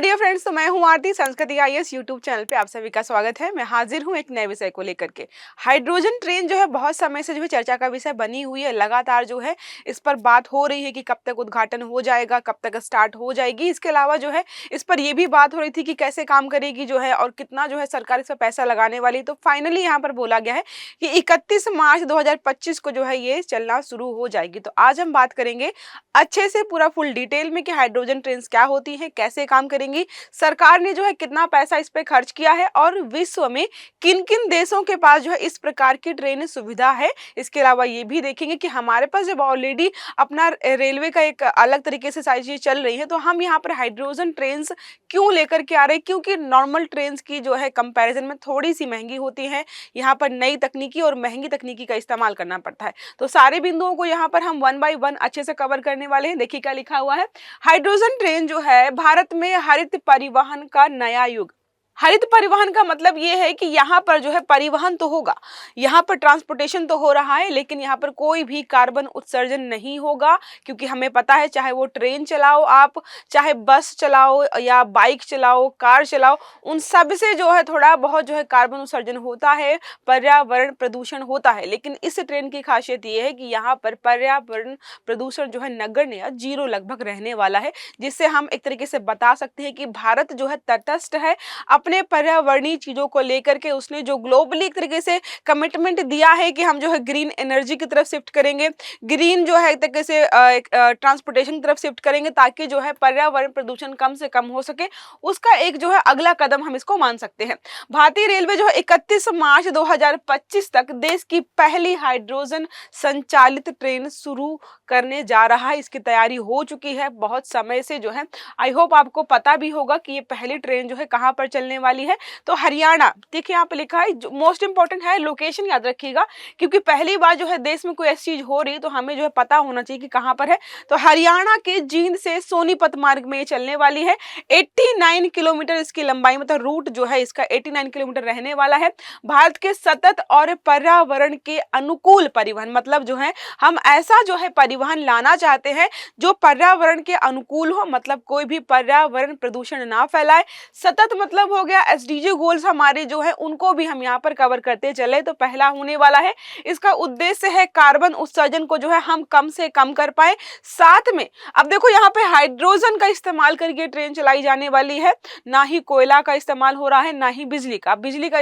Dear friends, तो मैं हूं आरती। संस्कृति आईएएस यूट्यूब चैनल पे आप सभी का स्वागत है। मैं हाजिर हूं एक नए विषय को लेकर के। हाइड्रोजन ट्रेन जो है बहुत समय से जो है चर्चा का विषय बनी हुई है। लगातार जो है इस पर बात हो रही है कि कब तक उद्घाटन हो जाएगा, कब तक स्टार्ट हो जाएगी। इसके अलावा जो है इस पर यह भी बात हो रही थी कि कैसे काम करेगी जो है और कितना जो है सरकार इस पर पैसा लगाने वाली। तो फाइनली यहाँ पर बोला गया है कि 31 मार्च 2025 को जो है ये चलना शुरू हो जाएगी। तो आज हम बात करेंगे अच्छे से पूरा फुल डिटेल में कि हाइड्रोजन ट्रेन क्या होती है, कैसे काम करेंगी, सरकार ने जो है कितना पैसा इस पे खर्च किया है और विश्व में किन किन देशों के पास जो है इस प्रकार की ट्रेन सुविधा है। इसके अलावा ये भी देखेंगे कि हमारे पास जब ऑलरेडी अपना रेलवे का एक अलग तरीके से सारी चीज चल रही है तो हम यहाँ पर हाइड्रोजन ट्रेन क्यों लेकर के आ रहे हैं, क्योंकि नॉर्मल ट्रेन की जो है कंपैरिजन में थोड़ी सी महंगी होती है। यहाँ पर नई तकनीकी और महंगी तकनीकी का इस्तेमाल करना पड़ता है। तो सारे बिंदुओं को यहाँ पर हम वन बाय वन अच्छे से कवर करने वाले हैं। देखिए क्या लिखा हुआ है। हाइड्रोजन ट्रेन जो है भारत में हरित परिवहन का नया युग। हरित परिवहन का मतलब ये है कि यहाँ पर जो है परिवहन तो होगा, यहाँ पर ट्रांसपोर्टेशन तो हो रहा है, लेकिन यहाँ पर कोई भी कार्बन उत्सर्जन नहीं होगा। क्योंकि हमें पता है चाहे वो ट्रेन चलाओ आप, चाहे बस चलाओ या बाइक चलाओ, कार चलाओ, उन सब से जो है थोड़ा बहुत जो है कार्बन उत्सर्जन होता है, पर्यावरण प्रदूषण होता है। लेकिन इस ट्रेन की खासियत ये है कि यहाँ पर पर्यावरण प्रदूषण जो है नगण्य या जीरो लगभग रहने वाला है, जिससे हम एक तरीके से बता सकते हैं कि भारत जो है तटस्थ है अपने पर्यावरणीय चीजों को लेकर के। उसने जो ग्लोबली एक तरीके से कमिटमेंट दिया है कि हम जो है ग्रीन एनर्जी की तरफ शिफ्ट करेंगे, ग्रीन जो है एक तरीके से ट्रांसपोर्टेशन की तरफ शिफ्ट करेंगे ताकि जो है पर्यावरण प्रदूषण कम से कम हो सके। उसका एक जो है अगला कदम हम इसको मान सकते हैं। भारतीय रेलवे जो है 31 मार्च 2025 तक देश की पहली हाइड्रोजन संचालित ट्रेन शुरू करने जा रहा है। इसकी तैयारी हो चुकी है बहुत समय से जो है। आई होप आपको पता भी होगा कि ये पहली ट्रेन जो है कहां पर चलने वाली है। तो हरियाणा, देखिए यहाँ पे लिखा है, मोस्ट इंपॉर्टेंट है लोकेशन याद रखिएगा, क्योंकि पहली बार जो है देश में कोई ऐसी चीज हो रही है तो हमें जो है पता होना चाहिए कि कहां पर है। तो हरियाणा के जींद से सोनीपत मार्ग में ये चलने वाली है। 89 किलोमीटर इसकी लंबाई, मतलब रूट जो है इसका 89 किलोमीटर रहने वाला है। भारत के सतत और पर्यावरण के अनुकूल परिवहन, मतलब जो है हम ऐसा जो है परिवहन लाना चाहते हैं जो पर्यावरण के अनुकूल हो, मतलब कोई भी पर्यावरण प्रदूषण ना फैलाए। सतत मतलब हो गया एसडीजी गोल्स हमारे जो है उनको भी हम यहाँ पर कवर करते चले। तो पहला होने वाला है, इसका उद्देश्य है कार्बन उत्सर्जन को जो है हम कम से कम कर पाए। साथ में अब देखो यहाँ पे हाइड्रोजन का इस्तेमाल करके ट्रेन चलाई जाने वाली है, ना ही कोयला का इस्तेमाल हो रहा है, ना ही बिजली का।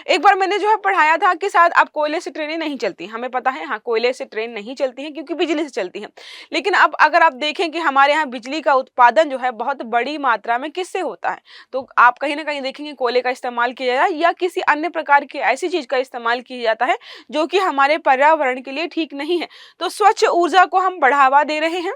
एक बार मैंने जो है पढ़ाया था कि शायद अब कोयले से ट्रेनें नहीं चलती, हमें पता है हाँ कोयले से ट्रेन नहीं चलती है क्योंकि बिजली से चलती है। लेकिन अब अगर आप देखें कि हमारे यहाँ बिजली का उत्पादन जो है बहुत बड़ी मात्रा में किससे होता है, तो आप कहीं ना कहीं देखेंगे कोयले का इस्तेमाल किया जाता है या किसी अन्य प्रकार की ऐसी चीज का इस्तेमाल किया जाता है जो कि हमारे पर्यावरण के लिए ठीक नहीं है। तो स्वच्छ ऊर्जा को हम बढ़ावा दे रहे हैं।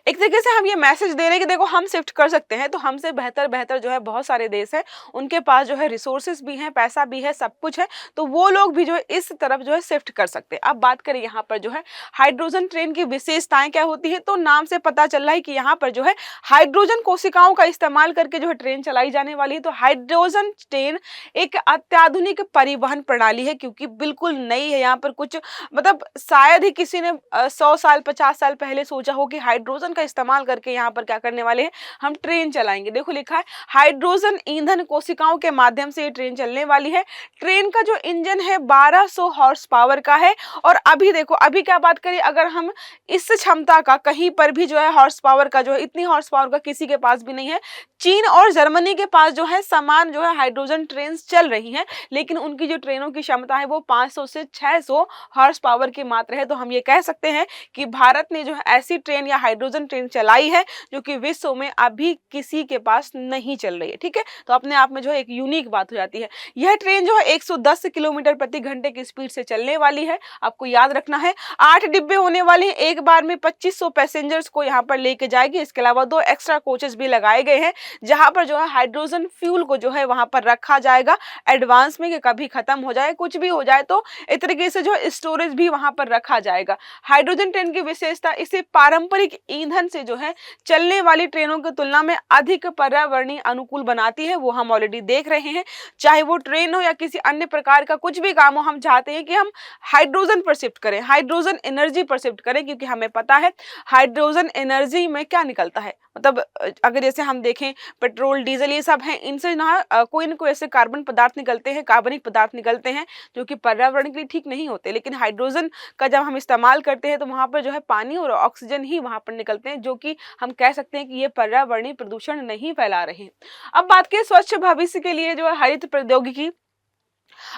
एक तरीके से हम ये मैसेज दे रहे हैं कि देखो हम शिफ्ट कर सकते हैं। तो हमसे बेहतर बेहतर जो है बहुत सारे देश हैं, उनके पास जो है रिसोर्सेज भी हैं, पैसा भी है, सब कुछ है, तो वो लोग भी जो है इस तरफ जो है शिफ्ट कर सकते हैं। अब बात करें यहाँ पर जो है हाइड्रोजन ट्रेन की विशेषताएं क्या होती है, तो नाम से पता चल रहा है कि यहाँ पर जो है हाइड्रोजन कोशिकाओं का इस्तेमाल करके जो है ट्रेन चलाई जाने वाली है। तो हाइड्रोजन ट्रेन एक अत्याधुनिक परिवहन प्रणाली है, क्योंकि बिल्कुल नई है। यहाँ पर कुछ मतलब शायद ही किसी ने 100 साल 50 साल पहले सोचा हो कि हाइड्रोजन का इस्तेमाल करके यहाँ पर क्या करने वाले हैं, हम ट्रेन चलाएंगे। देखो लिखा है हाइड्रोजन ईंधन कोशिकाओं के माध्यम से ये ट्रेन चलने वाली है। ट्रेन का जो इंजन है 1200 हॉर्स पावर का है। और अभी देखो, अभी क्या बात करें, अगर हम इस क्षमता का कहीं पर भी जो है हॉर्स पावर का जो है इतनी हॉर्स पावर का किसी के पास भी नहीं है। चीन और जर्मनी के पास जो है समान जो है हाइड्रोजन ट्रेन चल रही हैं, लेकिन उनकी जो ट्रेनों की क्षमता है वो 500 से 600 हॉर्स पावर की मात्र है। तो हम ये कह सकते हैं कि भारत ने जो है ऐसी ट्रेन या हाइड्रोजन ट्रेन चलाई है जो कि विश्व में अभी किसी के पास नहीं चल रही है। ठीक है, तो अपने आप में जो है एक यूनिक बात हो जाती है। यह ट्रेन जो है 110 किलोमीटर प्रति घंटे की स्पीड से चलने वाली है। आपको याद रखना है 8 डिब्बे होने वाले हैं, एक बार में 2500 पैसेंजर्स को यहाँ पर लेके जाएगी। इसके अलावा 2 एक्स्ट्रा कोचेस भी लगाए गए हैं जहां पर जो है हाइड्रोजन फ्यूल को जो है वहां पर रखा जाएगा एडवांस में, कि कभी खत्म हो जाए, कुछ भी हो जाए तो एक तरीके से जो स्टोरेज भी वहां पर रखा जाएगा। हाइड्रोजन ट्रेन की विशेषता इसे पारंपरिक ईंधन से जो है चलने वाली ट्रेनों की तुलना में अधिक पर्यावरणीय अनुकूल बनाती है। वो हम ऑलरेडी देख रहे हैं, चाहे वो ट्रेन हो या किसी अन्य प्रकार का कुछ भी काम हो, हम चाहते हैं कि हम हाइड्रोजन पर शिफ्ट करें, हाइड्रोजन एनर्जी पर शिफ्ट करें, क्योंकि हमें पता है हाइड्रोजन एनर्जी में क्या निकलता है। मतलब अगर जैसे हम देखें पेट्रोल, डीजल ये सब हैं, इनसे कोई ना कोई ऐसे कार्बन पदार्थ निकलते हैं, कार्बनिक पदार्थ निकलते हैं जो कि पर्यावरण के लिए ठीक नहीं होते। लेकिन हाइड्रोजन का जब हम इस्तेमाल करते हैं तो वहाँ पर जो है पानी और ऑक्सीजन ही वहाँ पर निकलते हैं, जो कि हम कह सकते हैं कि ये पर्यावरणीय प्रदूषण नहीं फैला रहे हैं। अब बात करें स्वच्छ भविष्य के लिए जो है हरित प्रौद्योगिकी,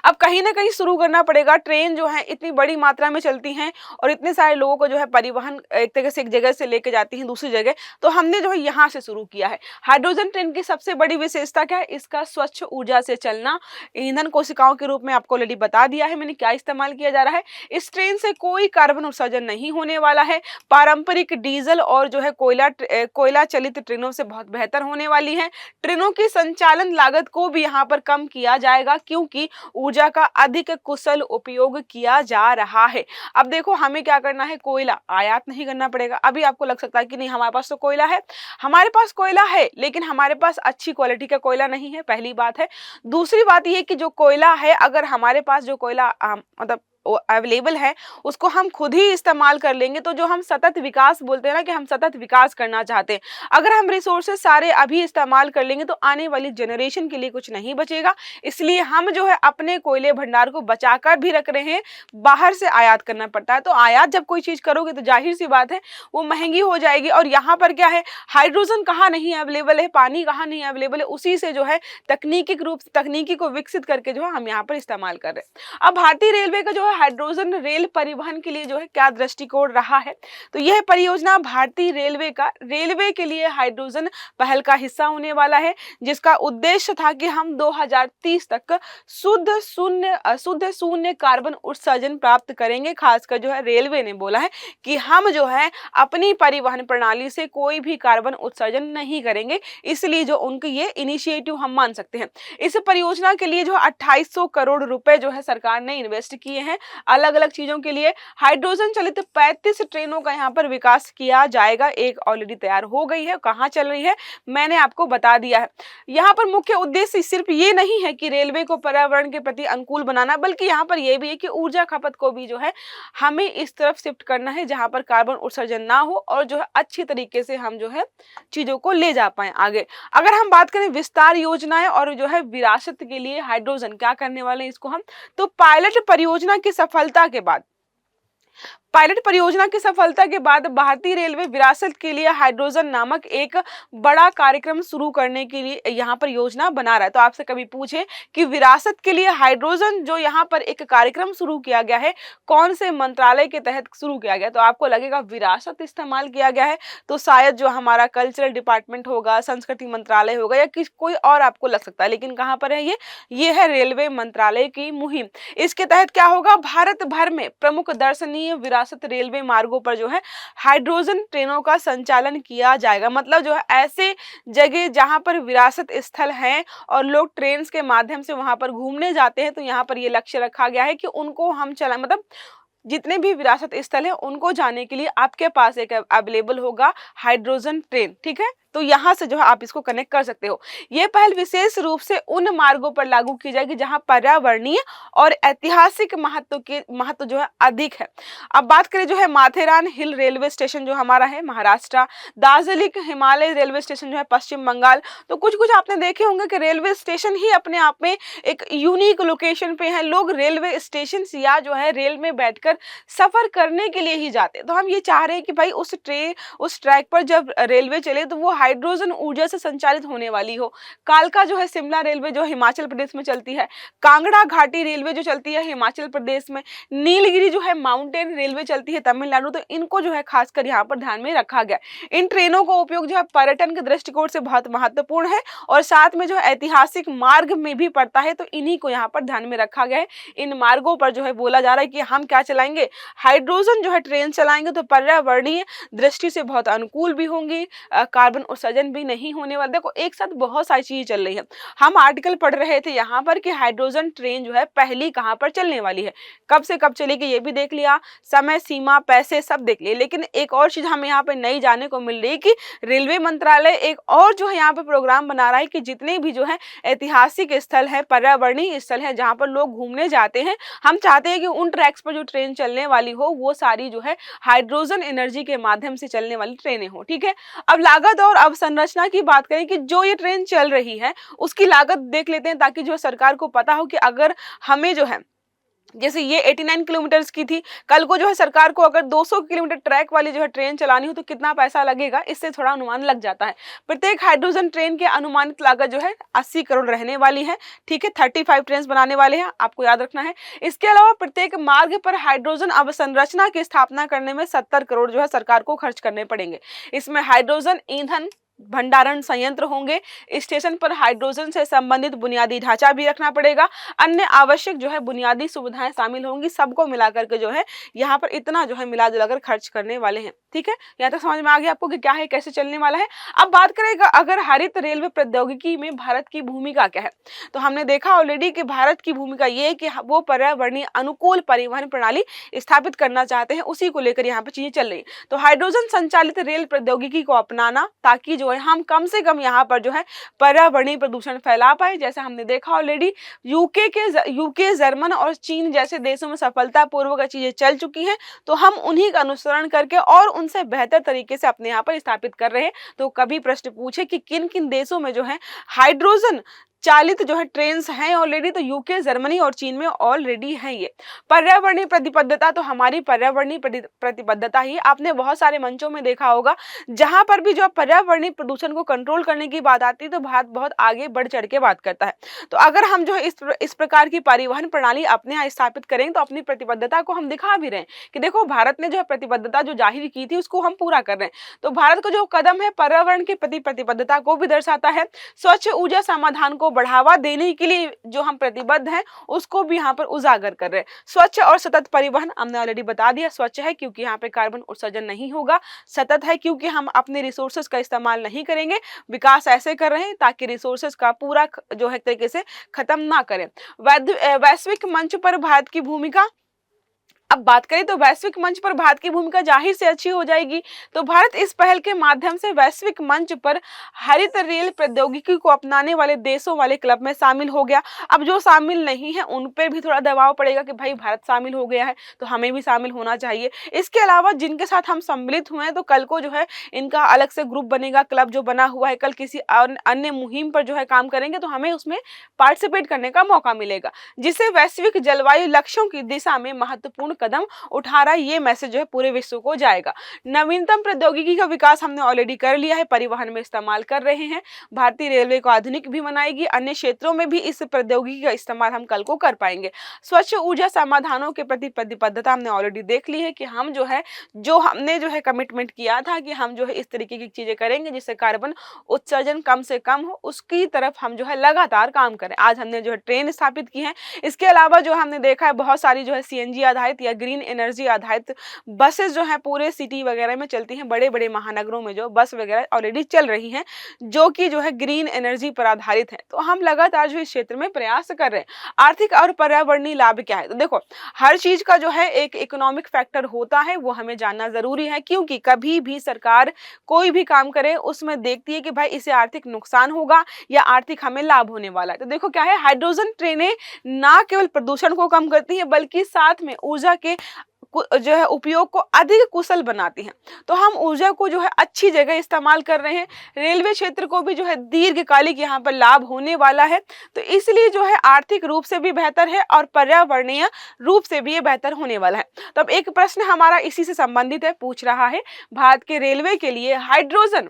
अब कहीं ना कहीं शुरू करना पड़ेगा। ट्रेन जो है इतनी बड़ी मात्रा में चलती हैं और इतने सारे लोगों को जो है परिवहन एक तरह से एक जगह से लेके जाती हैं दूसरी जगह, तो हमने जो है यहाँ से शुरू किया है। हाइड्रोजन ट्रेन की सबसे बड़ी विशेषता क्या है? इसका स्वच्छ ऊर्जा से चलना। ईंधन कोशिकाओं के रूप में आपको ऑलरेडी बता दिया है मैंने क्या इस्तेमाल किया जा रहा है। इस ट्रेन से कोई कार्बन उत्सर्जन नहीं होने वाला है। पारंपरिक डीजल और जो है कोयला चलित ट्रेनों से बहुत बेहतर होने वाली है। ट्रेनों की संचालन लागत को भी यहाँ पर कम किया जाएगा, क्योंकि ऊर्जा का अधिक कुशल उपयोग किया जा रहा है। अब देखो हमें क्या करना है, कोयला आयात नहीं करना पड़ेगा। अभी आपको लग सकता है कि नहीं हमारे पास तो कोयला है, हमारे पास कोयला है लेकिन हमारे पास अच्छी क्वालिटी का कोयला नहीं है, पहली बात है। दूसरी बात यह कि जो कोयला है, अगर हमारे पास जो कोयला मतलब अवेलेबल है उसको हम खुद ही इस्तेमाल कर लेंगे, तो जो हम सतत विकास बोलते हैं ना कि हम सतत विकास करना चाहते हैं, अगर हम रिसोर्सेज सारे अभी इस्तेमाल कर लेंगे तो आने वाली जनरेशन के लिए कुछ नहीं बचेगा। इसलिए हम जो है अपने कोयले भंडार को बचाकर भी रख रहे हैं, बाहर से आयात करना पड़ता है। तो आयात जब कोई चीज करोगे तो जाहिर सी बात है वो महंगी हो जाएगी। और यहाँ पर क्या है, हाइड्रोजन कहाँ नहीं अवेलेबल है, पानी कहाँ नहीं अवेलेबल है, उसी से जो है तकनीकी को विकसित करके जो है हम यहाँ पर इस्तेमाल कर रहे हैं। अब भारतीय रेलवे का जो है हाइड्रोजन रेल परिवहन के लिए जो है क्या दृष्टिकोण रहा है, तो यह परियोजना भारतीय रेलवे के लिए हाइड्रोजन पहल का हिस्सा होने वाला है, जिसका उद्देश्य था कि हम 2030 तक शुद्ध शून्य कार्बन उत्सर्जन प्राप्त करेंगे। खासकर जो है रेलवे ने बोला है कि हम जो है अपनी परिवहन प्रणाली से कोई भी कार्बन उत्सर्जन नहीं करेंगे, इसलिए जो उनकी ये इनिशिएटिव हम मान सकते हैं। इस परियोजना के लिए जो 2800 करोड़ रुपए जो है सरकार ने इन्वेस्ट किए हैं अलग अलग चीजों के लिए। हाइड्रोजन चलित 35 ट्रेनों का यहाँ पर विकास किया जाएगा। एक ऑलरेडी तैयार हो गई है, कहाँ चल रही है मैंने आपको बता दिया है। यहाँ पर मुख्य उद्देश्य सिर्फ ये नहीं है कि रेलवे को पर्यावरण के प्रति अनुकूल बनाना, बल्कि यहाँ पर यह भी है कि ऊर्जा खपत को भी जो है हमें इस तरफ शिफ्ट करना है जहाँ पर कार्बन उत्सर्जन ना हो और जो है अच्छी तरीके से हम जो है चीजों को ले जा पाए आगे। अगर हम बात करें विस्तार योजनाएं और जो है विरासत के लिए हाइड्रोजन क्या करने वाले हैं इसको हम, तो पायलट परियोजना की सफलता के बाद भारतीय रेलवे विरासत के लिए हाइड्रोजन नामक एक बड़ा कार्यक्रम शुरू करने के लिए यहाँ पर योजना बना रहा है। तो आपसे कभी पूछे कि विरासत के लिए हाइड्रोजन जो यहाँ पर एक कार्यक्रम शुरू किया गया है कौन से मंत्रालय के तहत शुरू किया गया, तो आपको लगेगा विरासत इस्तेमाल किया गया है, तो शायद जो हमारा कल्चरल डिपार्टमेंट होगा, संस्कृति मंत्रालय होगा या कोई और आपको लग सकता है, लेकिन कहाँ पर है ये है रेलवे मंत्रालय की मुहिम। इसके तहत क्या होगा, भारत भर में प्रमुख दर्शनीय विरासत रेलवे मार्गों पर जो है हाइड्रोजन ट्रेनों का संचालन किया जाएगा। मतलब जो है ऐसे जगह जहां पर विरासत स्थल हैं और लोग ट्रेन के माध्यम से वहां पर घूमने जाते हैं, तो यहाँ पर ये लक्ष्य रखा गया है कि उनको हम मतलब जितने भी विरासत स्थल हैं उनको जाने के लिए आपके पास एक अवेलेबल होगा हाइड्रोजन ट्रेन। ठीक है, तो यहाँ से जो है आप इसको कनेक्ट कर सकते हो। ये पहल विशेष रूप से उन मार्गों पर लागू की जाएगी जहां पर्यावरणीय और ऐतिहासिक महत्व जो है अधिक है। अब बात करें जो है माथेरान हिल रेलवे स्टेशन जो हमारा है महाराष्ट्र, दार्जिलिंग हिमालय रेलवे स्टेशन जो है पश्चिम बंगाल, तो कुछ आपने देखे होंगे कि रेलवे स्टेशन ही अपने आप में एक यूनिक लोकेशन पे है। लोग रेलवे स्टेशन या जो है रेल में बैठकर सफर करने के लिए ही जाते हैं। तो हम ये चाह रहे हैं कि भाई उस ट्रैक पर जब रेलवे चले तो वो हाइड्रोजन ऊर्जा से संचालित होने वाली हो। कालका जो है शिमला रेलवे जो हिमाचल प्रदेश में चलती है, कांगड़ा घाटी रेलवे जो चलती है हिमाचल प्रदेश में, नीलगिरी जो है माउंटेन रेलवे चलती है तमिलनाडु, तो इनको जो है खासकर यहाँ पर ध्यान में रखा गया। इन ट्रेनों का उपयोग जो है पर्यटन के दृष्टिकोण से बहुत महत्वपूर्ण है और साथ में जो है ऐतिहासिक मार्ग में भी पड़ता है, तो इन्हीं को यहाँ पर ध्यान में रखा गया है। इन मार्गों पर जो है बोला जा रहा है कि हम क्या चलाएंगे, हाइड्रोजन जो है ट्रेन चलाएंगे, तो पर्यावरणीय दृष्टि से बहुत अनुकूल भी होंगी, कार्बन उत्सर्जन भी नहीं होने वाला। देखो एक साथ बहुत सारी चीजें चल रही है। हम आर्टिकल पढ़ रहे थे यहाँ पर कि हाइड्रोजन ट्रेन जो है पहली कहाँ पर चलने वाली है, कब से कब चलेगी ये भी देख लिया, समय सीमा पैसे सब देख लिए, लेकिन एक और चीज हमें यहाँ पे नई जानने को मिल रही है कि रेलवे मंत्रालय एक और जो है यहाँ पे प्रोग्राम बना रहा है कि जितने भी जो है ऐतिहासिक स्थल है, पर्यावरणीय स्थल है जहाँ पर लोग घूमने जाते हैं, हम चाहते हैं कि उन ट्रैक्स पर जो ट्रेन चलने वाली हो वो सारी जो है हाइड्रोजन एनर्जी के माध्यम से चलने वाली ट्रेनें हो। ठीक है, अब लागत और अवसंरचना की बात करें कि जो ये ट्रेन चल रही है उसकी लागत देख लेते हैं, ताकि जो सरकार को पता हो कि अगर हमें जो है जैसे ये 89 किलोमीटर्स की थी, कल को जो है सरकार को अगर 200 किलोमीटर ट्रैक वाली जो है ट्रेन चलानी हो तो कितना पैसा लगेगा, इससे थोड़ा अनुमान लग जाता है। प्रत्येक हाइड्रोजन ट्रेन की अनुमानित लागत जो है 80 करोड़ रहने वाली है। ठीक है, 35 ट्रेन बनाने वाले हैं, आपको याद रखना है। इसके अलावा प्रत्येक मार्ग पर हाइड्रोजन अवसंरचना की स्थापना करने में 70 करोड़ जो है सरकार को खर्च करने पड़ेंगे। इसमें हाइड्रोजन ईंधन भंडारण संयंत्र होंगे, स्टेशन पर हाइड्रोजन से संबंधित बुनियादी ढांचा भी रखना पड़ेगा, अन्य आवश्यक जो है बुनियादी सुविधाएं शामिल होंगी। सबको मिलाकर के जो है यहाँ पर इतना जो है मिला जुलाकर खर्च करने वाले हैं। ठीक है, यहाँ तक समझ में आ गया आपको कि क्या है, कैसे चलने वाला है। अब बात करेगा अगर हरित रेलवे प्रौद्योगिकी में भारत की भूमिका क्या है, तो हमने देखा ऑलरेडी कि भारत की भूमिका ये है कि वो पर्यावरणीय अनुकूल परिवहन प्रणाली स्थापित करना चाहते हैं, उसी को लेकर यहाँ पर चीजें चल रही। तो हाइड्रोजन संचालित रेल प्रौद्योगिकी को अपनाना, ताकि जो है हम कम से कम यहाँ पर जो है पर्यावरणीय प्रदूषण फैला पाए। जैसे हमने देखा ऑलरेडी यूके, जर्मन और चीन जैसे देशों में सफलतापूर्वक चीजें चल चुकी हैं, तो हम उन्हीं का अनुसरण करके और उनसे बेहतर तरीके से अपने यहाँ पर स्थापित कर रहे हैं। तो कभी प्रश्न पूछे कि किन किन देशों में जो है हाइड्रोजन चालित जो है ट्रेन्स हैं ऑलरेडी, तो यूके, जर्मनी और चीन में ऑलरेडी है। ये पर्यावरणीय प्रतिबद्धता, तो हमारी पर्यावरणीय प्रतिबद्धता ही आपने बहुत सारे मंचों में देखा होगा, जहां पर भी जो पर्यावरणीय प्रदूषण को कंट्रोल करने की बात आती है तो भारत बहुत आगे बढ़ चढ़ के बात करता है। तो अगर हम जो है इस प्रकार की परिवहन प्रणाली अपने यहाँ स्थापित करेंगे तो अपनी प्रतिबद्धता को हम दिखा भी रहे हैं कि देखो भारत ने जो है प्रतिबद्धता जो जाहिर की थी उसको हम पूरा कर रहे हैं। तो भारत का जो कदम है पर्यावरण के प्रति प्रतिबद्धता को भी दर्शाता है। स्वच्छ ऊर्जा समाधान को बढ़ावा देने के लिए जो हम प्रतिबद्ध हैं उसको भी यहाँ पर उजागर कर रहे हैं। स्वच्छ और सतत परिवहन हमने ऑलरेडी बता दिया। स्वच्छ है क्योंकि यहाँ पे कार्बन उत्सर्जन नहीं होगा, सतत है क्योंकि हम अपने रिसोर्सेज का इस्तेमाल नहीं करेंगे, विकास ऐसे कर रहे हैं ताकि रिसोर्सेज का पूरा जो है तरीके से खत्म ना करें। वैश्विक मंच पर भारत की भूमिका, अब बात करें तो वैश्विक मंच पर भारत की भूमिका जाहिर से अच्छी हो जाएगी। तो भारत इस पहल के माध्यम से वैश्विक मंच पर हरित रेल प्रौद्योगिकी को अपनाने वाले देशों वाले क्लब में शामिल हो गया। अब जो शामिल नहीं है उन पर भी थोड़ा दबाव पड़ेगा कि भाई भारत शामिल हो गया है तो हमें भी शामिल होना चाहिए। इसके अलावा जिनके साथ हम सम्मिलित हुए हैं तो कल को जो है इनका अलग से ग्रुप बनेगा, क्लब जो बना हुआ है, कल किसी अन्य मुहिम पर जो है काम करेंगे तो हमें उसमें पार्टिसिपेट करने का मौका मिलेगा, जिससे वैश्विक जलवायु लक्ष्यों की दिशा में महत्वपूर्ण कदम उठा रहा है। ये मैसेज जो है पूरे विश्व को जाएगा। नवीनतम प्रौद्योगिकी का विकास हमने ऑलरेडी कर लिया है, परिवहन में इस्तेमाल कर रहे हैं। भारतीय रेलवे को आधुनिक भी बनाएगी, अन्य क्षेत्रों में भी इस प्रौद्योगिकी का इस्तेमाल हम कल को कर पाएंगे। स्वच्छ ऊर्जा समाधानों के प्रति प्रतिबद्धता हमने ऑलरेडी देख ली है कि हम जो है हमने जो है कमिटमेंट किया था कि हम जो है इस तरीके की चीजें करेंगे जिससे कार्बन उत्सर्जन कम से कम हो, उसकी तरफ हम जो है लगातार काम करें। आज हमने जो है ट्रेन स्थापित की है। इसके अलावा जो हमने देखा है बहुत सारी जो है सीएनजी आधारित या ग्रीन एनर्जी आधारित बसेस जो है पूरे सिटी वगैरह में चलती हैं। बड़े बड़े महानगरों में जो बस वगैरह ऑलरेडी चल रही हैं जो कि जो है ग्रीन एनर्जी पर आधारित है। तो हम लगातार जो इस क्षेत्र में प्रयास कर रहे हैं। आर्थिक और पर्यावरणीय लाभ क्या है, तो देखो हर चीज का जो है एक इकोनॉमिक फैक्टर होता है, वो हमें जानना जरूरी है, क्योंकि कभी भी सरकार कोई भी काम करे उसमें देखती है कि भाई इसे आर्थिक नुकसान होगा या आर्थिक हमें लाभ होने वाला है। तो देखो क्या है, हाइड्रोजन ट्रेनें ना केवल प्रदूषण को कम करती हैं बल्कि साथ में ऊर्जा के जो है उपयोग को अधिक कुशल बनाती हैं। तो हम ऊर्जा को जो है अच्छी जगह इस्तेमाल कर रहे हैं। रेलवे क्षेत्र को भी जो है दीर्घकालिक यहाँ पर लाभ होने वाला है, तो इसलिए जो है आर्थिक रूप से भी बेहतर है और पर्यावरणीय रूप से भी ये बेहतर होने वाला है। तो अब एक प्रश्न हमारा इसी से संबंधित है, पूछ रहा है भारत के रेलवे के लिए हाइड्रोजन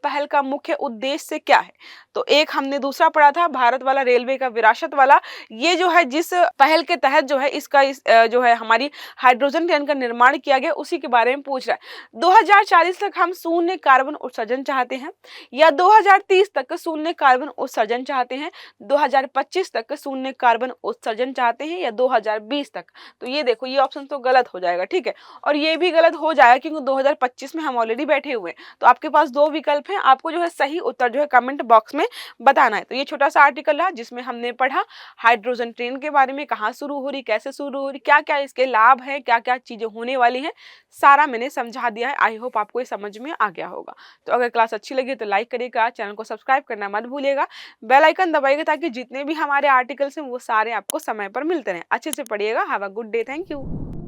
पहल का मुख्य उद्देश्य क्या है। तो एक हमने दूसरा पढ़ा था भारत वाला, रेलवे का विरासत वाला, ये जो है जिस पहल के तहत जो है जो है हमारी हाइड्रोजन ट्रेन का निर्माण किया गया उसी के बारे में पूछ रहा है। 2040 तक हम शून्य कार्बन उत्सर्जन चाहते हैं या 2030 तक शून्य कार्बन उत्सर्जन चाहते हैं, 2025 तक शून्य कार्बन उत्सर्जन चाहते हैं या 2020 तक। तो ये देखो ये ऑप्शन तो गलत हो जाएगा, ठीक है, और ये भी गलत हो जाएगा क्योंकि 2025 में हम ऑलरेडी बैठे हुए हैं। तो आपके पास दो विकल्प हैं, आपको जो है सही उत्तर जो है कमेंट बॉक्स में बताना है। तो ये छोटा सा आर्टिकल रहा जिसमें हमने पढ़ा हाइड्रोजन ट्रेन के बारे में, कहाँ शुरू हो रही, कैसे शुरू हो रही, क्या क्या इसके लाभ है, क्या क्या चीजें होने वाली हैं, सारा मैंने समझा दिया है। आई होप आपको ये समझ में आ गया होगा। तो अगर क्लास अच्छी लगी तो लाइक करिएगा, चैनल को सब्सक्राइब करना मत भूलिएगा, बेल आइकन दबाइएगा ताकि जितने भी हमारे आर्टिकल्स हैं वो सारे आपको समय पर मिलते रहें। अच्छे से पढ़िएगा। Have a good day. Thank you.